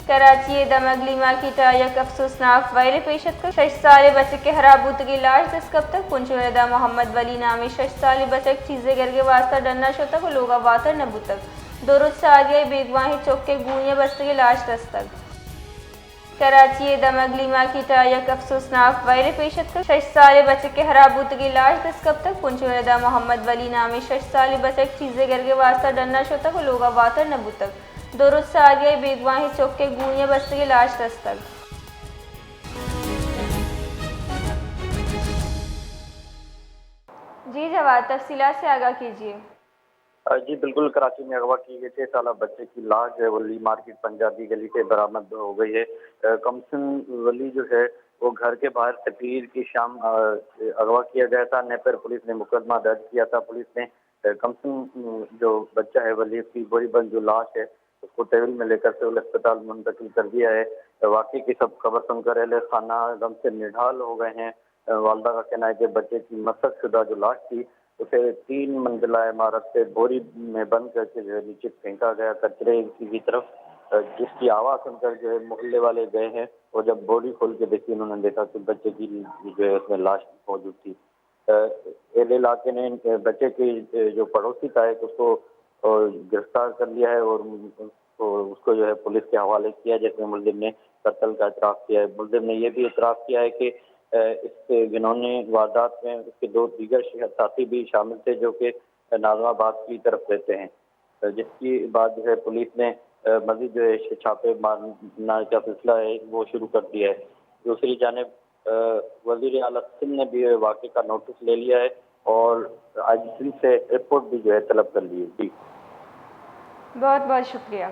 کراچی دمگلی ماں کی ٹائق افسوسناک وائر پیشت کر 6 سالے بچے کے ہرابوت کی لاش دستکب تک پنچویدہ محمد ولی نامی 6 سالے بچے چیزیں گر کے واسطہ ڈرنا شوتا کو لوگا واتر نبو تک درست سالیہ بیگواہی چوک کے گونیہ بست کی لاش دستک کراچی دمگلی ماں کی ٹائق افسوسناک وائر پیشت کر 6 سالے بچے کے ہرابوت کی لاش دستکب تک پنچویدہ محمد ولی نامی 6 سالے بچے چیزیں گر کے واسطہ ڈرنا شوتا کو لوگا واتر نبو تک درست سالیہ بیگواہی چوک کے گونیہ بست کی لاش دستک جی جواد تفصیلات سے آگاہ کیجیے۔ جی بالکل، کراچی میں اغوا کی گئی 6 سالہ بچے کی لاش جو ہے وہ لی مارکیٹ پنجابی گلی سے برآمد ہو گئی ہے۔ کمسن ولی جو ہے وہ گھر کے باہر سپیر کی شام اغوا کیا گیا تھا۔ نیپر پولیس نے مقدمہ درج کیا تھا۔ پولیس نے کمسن جو بچہ ہے ولی کی بوری بند جو لاش ہے اس کو ٹیبل میں لے کر سول اسپتال منتقل کر دیا ہے۔ واقعے کی سب خبر سن کر اہل خانہ غم سے نڈھال ہو گئے ہیں۔ والدہ کا کہنا ہے کہ بچے کی مسخ شدہ جو لاش تھی اسے 3 منزلہ عمارت سے بوری میں بند کر کے جو ہے نیچے پھینکا گیا کچرے کی طرف، جس کی آواز سن کر جو ہے محلے والے گئے ہیں اور جب بوری کھول کے دیکھی انہوں نے دیکھا کہ بچے کی جو ہے اس میں لاش موجود تھی۔ اہل علاقے نے بچے کے جو پڑوسی تھا اس کو گرفتار کر لیا ہے اور اس کو جو ہے پولیس کے حوالے کیا، جس میں ملزم نے قتل کا اعتراف کیا ہے۔ ملزم نے یہ بھی اعتراف کیا ہے کہ اس گھنونے واردات میں اس کے 2 دیگر ساتھی بھی شامل تھے جو کہ ناظم آباد کی طرف رہتے ہیں، جس کی بعد جو ہے پولیس نے مزید جو ہے چھاپے مارنے کا سلسلہ ہے وہ شروع کر دیا ہے۔ دوسری جانب وزیر اعلیٰ سندھ نے بھی واقعے کا نوٹس لے لیا ہے اور آج سندھ سے رپورٹ بھی جو ہے طلب کر لی ہے۔ بہت بہت شکریہ۔